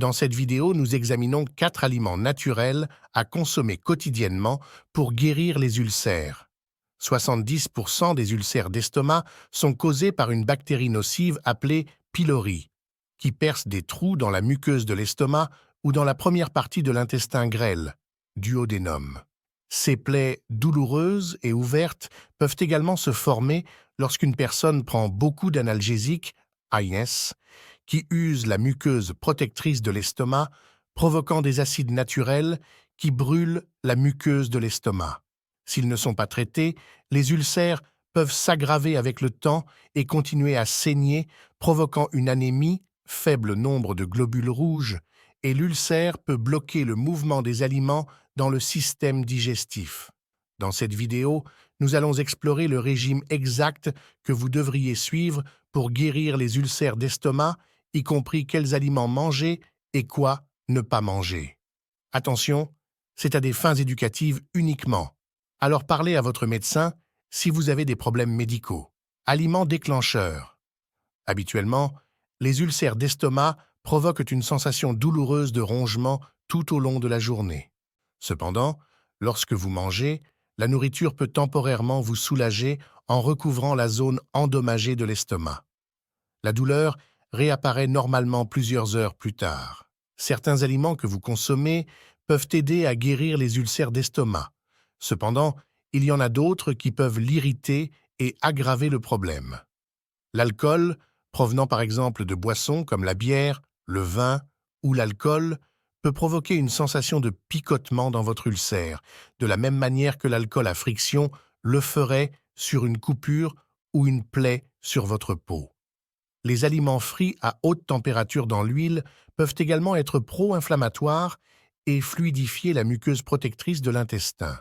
Dans cette vidéo, nous examinons 4 aliments naturels à consommer quotidiennement pour guérir les ulcères. 70% des ulcères d'estomac sont causés par une bactérie nocive appelée pylori, qui perce des trous dans la muqueuse de l'estomac ou dans la première partie de l'intestin grêle, duodénum. Ces plaies douloureuses et ouvertes peuvent également se former lorsqu'une personne prend beaucoup d'analgésiques, AINES, qui usent la muqueuse protectrice de l'estomac, provoquant des acides naturels qui brûlent la muqueuse de l'estomac. S'ils ne sont pas traités, les ulcères peuvent s'aggraver avec le temps et continuer à saigner, provoquant une anémie, faible nombre de globules rouges, et l'ulcère peut bloquer le mouvement des aliments dans le système digestif. Dans cette vidéo, nous allons explorer le régime exact que vous devriez suivre pour guérir les ulcères d'estomac, y compris quels aliments manger et quoi ne pas manger. Attention, c'est à des fins éducatives uniquement. Alors parlez à votre médecin si vous avez des problèmes médicaux. Aliments déclencheurs. Habituellement, les ulcères d'estomac provoquent une sensation douloureuse de rongement tout au long de la journée. Cependant, lorsque vous mangez, la nourriture peut temporairement vous soulager en recouvrant la zone endommagée de l'estomac. La douleur réapparaît normalement plusieurs heures plus tard. Certains aliments que vous consommez peuvent aider à guérir les ulcères d'estomac. Cependant, il y en a d'autres qui peuvent l'irriter et aggraver le problème. L'alcool, provenant par exemple de boissons comme la bière, le vin ou l'alcool, peut provoquer une sensation de picotement dans votre ulcère, de la même manière que l'alcool à friction le ferait sur une coupure ou une plaie sur votre peau. Les aliments frits à haute température dans l'huile peuvent également être pro-inflammatoires et fluidifier la muqueuse protectrice de l'intestin.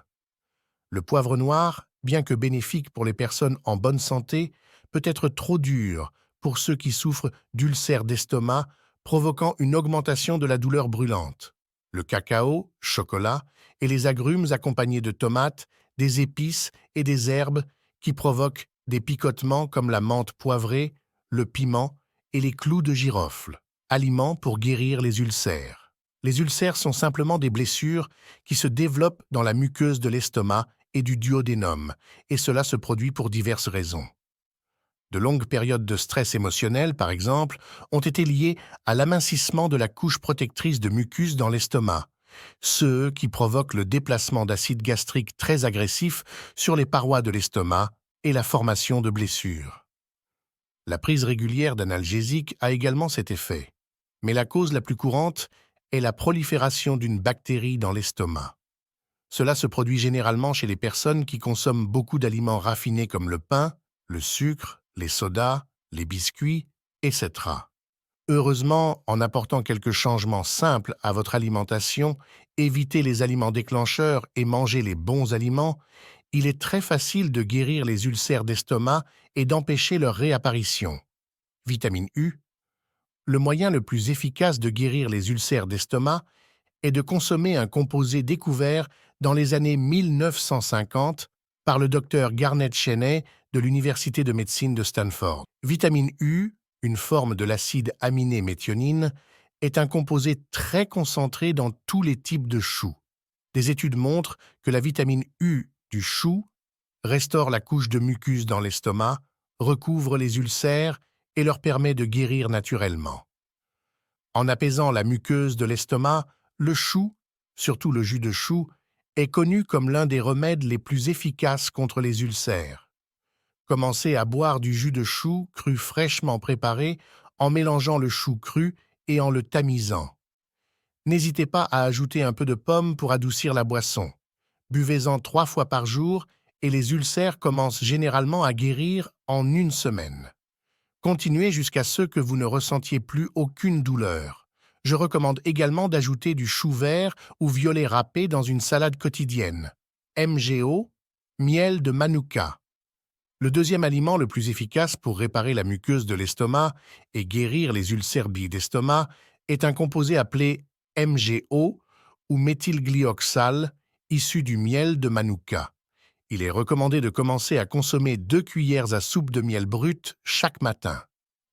Le poivre noir, bien que bénéfique pour les personnes en bonne santé, peut être trop dur pour ceux qui souffrent d'ulcères d'estomac, provoquant une augmentation de la douleur brûlante. Le cacao, chocolat et les agrumes accompagnés de tomates, des épices et des herbes qui provoquent des picotements comme la menthe poivrée, le piment et les clous de girofle, aliments pour guérir les ulcères. Les ulcères sont simplement des blessures qui se développent dans la muqueuse de l'estomac et du duodénum, et cela se produit pour diverses raisons. De longues périodes de stress émotionnel, par exemple, ont été liées à l'amincissement de la couche protectrice de mucus dans l'estomac, ceux qui provoquent le déplacement d'acide gastrique très agressif sur les parois de l'estomac et la formation de blessures. La prise régulière d'analgésiques a également cet effet, mais la cause la plus courante est la prolifération d'une bactérie dans l'estomac. Cela se produit généralement chez les personnes qui consomment beaucoup d'aliments raffinés comme le pain, le sucre, les sodas, les biscuits, etc. Heureusement, en apportant quelques changements simples à votre alimentation, évitez les aliments déclencheurs et mangez les bons aliments, il est très facile de guérir les ulcères d'estomac et d'empêcher leur réapparition. Vitamine U. Le moyen le plus efficace de guérir les ulcères d'estomac est de consommer un composé découvert dans les années 1950 par le docteur Garnet Cheney de l'Université de médecine de Stanford. Vitamine U, une forme de l'acide aminé méthionine, est un composé très concentré dans tous les types de choux. Des études montrent que la vitamine U du chou restaure la couche de mucus dans l'estomac, recouvre les ulcères et leur permet de guérir naturellement. En apaisant la muqueuse de l'estomac, le chou, surtout le jus de chou, est connu comme l'un des remèdes les plus efficaces contre les ulcères. Commencez à boire du jus de chou cru fraîchement préparé en mélangeant le chou cru et en le tamisant. N'hésitez pas à ajouter un peu de pomme pour adoucir la boisson. Buvez-en 3 fois par jour et les ulcères commencent généralement à guérir en 1 semaine. Continuez jusqu'à ce que vous ne ressentiez plus aucune douleur. Je recommande également d'ajouter du chou vert ou violet râpé dans une salade quotidienne. MGO, miel de Manuka. Le deuxième aliment le plus efficace pour réparer la muqueuse de l'estomac et guérir les ulcères d'estomac est un composé appelé MGO ou méthylglyoxal, issu du miel de Manuka. Il est recommandé de commencer à consommer 2 cuillères à soupe de miel brut chaque matin.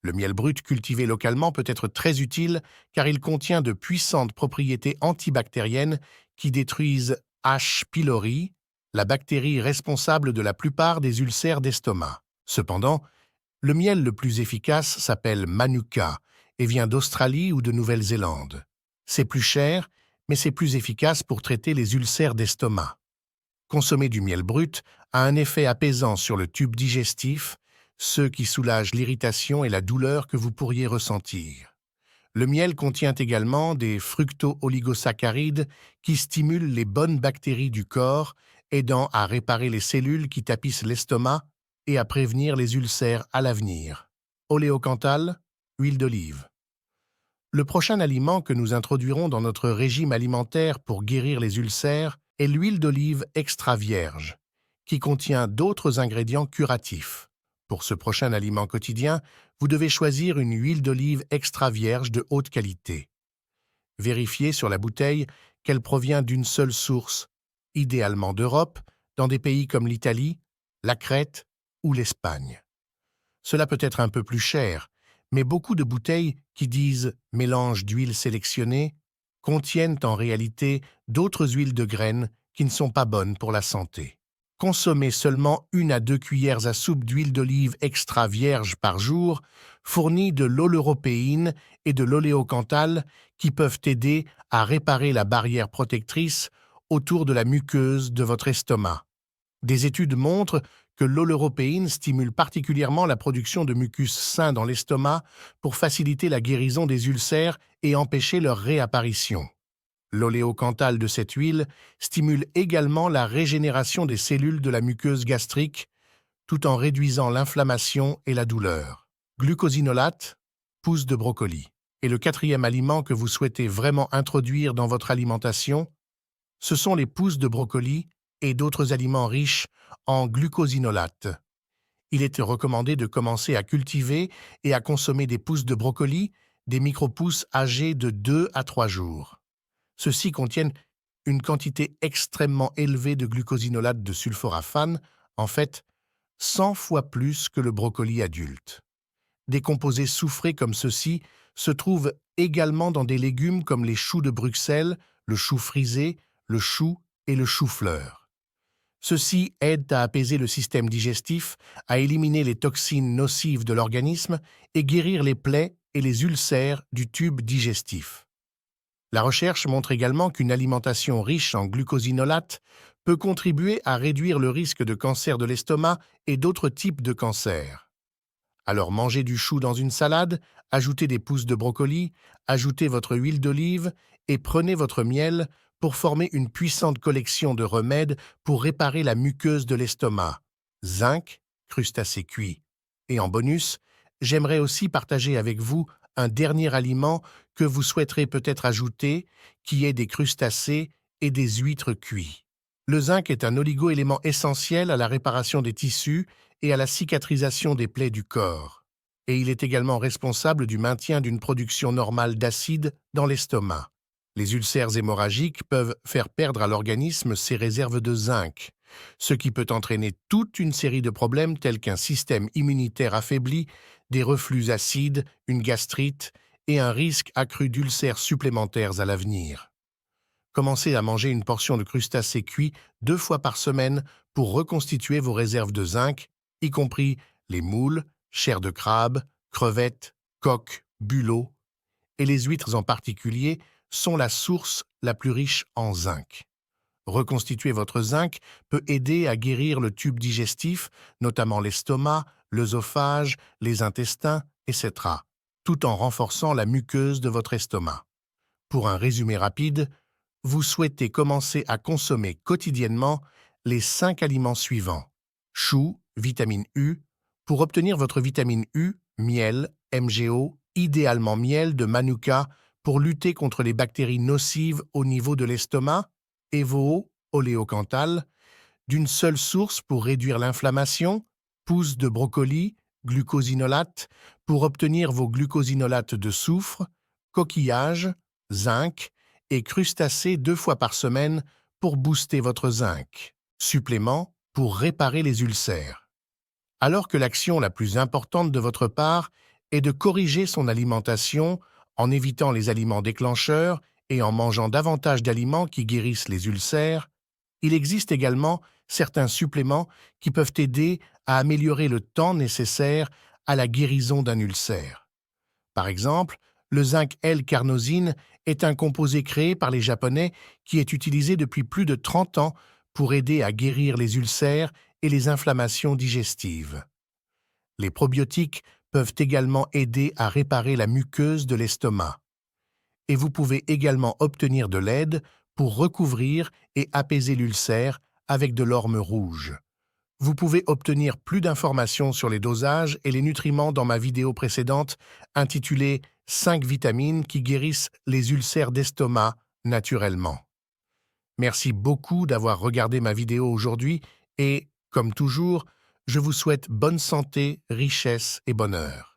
Le miel brut cultivé localement peut être très utile car il contient de puissantes propriétés antibactériennes qui détruisent H. pylori, la bactérie responsable de la plupart des ulcères d'estomac. Cependant, le miel le plus efficace s'appelle Manuka et vient d'Australie ou de Nouvelle-Zélande. C'est plus cher, mais c'est plus efficace pour traiter les ulcères d'estomac. Consommer du miel brut a un effet apaisant sur le tube digestif, ce qui soulage l'irritation et la douleur que vous pourriez ressentir. Le miel contient également des fructo-oligosaccharides qui stimulent les bonnes bactéries du corps, aidant à réparer les cellules qui tapissent l'estomac et à prévenir les ulcères à l'avenir. Oléocanthal, huile d'olive. Le prochain aliment que nous introduirons dans notre régime alimentaire pour guérir les ulcères est l'huile d'olive extra vierge, qui contient d'autres ingrédients curatifs. Pour ce prochain aliment quotidien, vous devez choisir une huile d'olive extra vierge de haute qualité. Vérifiez sur la bouteille qu'elle provient d'une seule source, idéalement d'Europe, dans des pays comme l'Italie, la Crète ou l'Espagne. Cela peut être un peu plus cher, mais beaucoup de bouteilles qui disent « mélange d'huile sélectionnée » contiennent en réalité d'autres huiles de graines qui ne sont pas bonnes pour la santé. Consommez seulement 1 à 2 cuillères à soupe d'huile d'olive extra vierge par jour, fournie de l'oleuropéine et de l'oléocanthal qui peuvent aider à réparer la barrière protectrice autour de la muqueuse de votre estomac. Des études montrent que l'oleuropéine stimule particulièrement la production de mucus sain dans l'estomac pour faciliter la guérison des ulcères et empêcher leur réapparition. L'oléocanthal de cette huile stimule également la régénération des cellules de la muqueuse gastrique, tout en réduisant l'inflammation et la douleur. Glucosinolate, pousses de brocoli. Et le 4e aliment que vous souhaitez vraiment introduire dans votre alimentation, ce sont les pousses de brocoli et d'autres aliments riches en glucosinolate. Il est recommandé de commencer à cultiver et à consommer des pousses de brocoli, des micro-pousses âgées de 2 à 3 jours. Ceux-ci contiennent une quantité extrêmement élevée de glucosinolate de sulforaphane, en fait 100 fois plus que le brocoli adulte. Des composés soufrés comme ceux-ci se trouvent également dans des légumes comme les choux de Bruxelles, le chou frisé, le chou et le chou-fleur. Ceux-ci aident à apaiser le système digestif, à éliminer les toxines nocives de l'organisme et guérir les plaies et les ulcères du tube digestif. La recherche montre également qu'une alimentation riche en glucosinolate peut contribuer à réduire le risque de cancer de l'estomac et d'autres types de cancers. Alors mangez du chou dans une salade, ajoutez des pousses de brocoli, ajoutez votre huile d'olive et prenez votre miel pour former une puissante collection de remèdes pour réparer la muqueuse de l'estomac. Zinc, crustacés cuits. Et en bonus, j'aimerais aussi partager avec vous un dernier aliment que vous souhaiterez peut-être ajouter, qui est des crustacés et des huîtres cuits. Le zinc est un oligo-élément essentiel à la réparation des tissus et à la cicatrisation des plaies du corps. Et il est également responsable du maintien d'une production normale d'acide dans l'estomac. Les ulcères hémorragiques peuvent faire perdre à l'organisme ses réserves de zinc, ce qui peut entraîner toute une série de problèmes tels qu'un système immunitaire affaibli, des reflux acides, une gastrite et un risque accru d'ulcères supplémentaires à l'avenir. Commencez à manger une portion de crustacés cuits 2 fois par semaine pour reconstituer vos réserves de zinc, y compris les moules, chair de crabe, crevettes, coques, bulots, et les huîtres en particulier sont la source la plus riche en zinc. Reconstituer votre zinc peut aider à guérir le tube digestif, notamment l'estomac, l'œsophage, les intestins, etc., tout en renforçant la muqueuse de votre estomac. Pour un résumé rapide, vous souhaitez commencer à consommer quotidiennement les 5 aliments suivants. Choux, vitamine U. Pour obtenir votre vitamine U, miel, MGO, idéalement miel de Manuka, pour lutter contre les bactéries nocives au niveau de l'estomac, Evo, oléocanthal, d'une seule source pour réduire l'inflammation, pousses de brocoli, glucosinolate, pour obtenir vos glucosinolates de soufre, coquillages, zinc, et crustacés 2 fois par semaine pour booster votre zinc. Supplément pour réparer les ulcères. Alors que l'action la plus importante de votre part est de corriger son alimentation en évitant les aliments déclencheurs et en mangeant davantage d'aliments qui guérissent les ulcères. Il existe également certains suppléments qui peuvent aider à améliorer le temps nécessaire à la guérison d'un ulcère. Par exemple, le zinc L-carnosine est un composé créé par les Japonais qui est utilisé depuis plus de 30 ans pour aider à guérir les ulcères et les inflammations digestives. Les probiotiques peuvent également aider à réparer la muqueuse de l'estomac. Et vous pouvez également obtenir de l'aide pour recouvrir et apaiser l'ulcère avec de l'orme rouge. Vous pouvez obtenir plus d'informations sur les dosages et les nutriments dans ma vidéo précédente intitulée « 5 vitamines qui guérissent les ulcères d'estomac naturellement ». Merci beaucoup d'avoir regardé ma vidéo aujourd'hui et, comme toujours, je vous souhaite bonne santé, richesse et bonheur.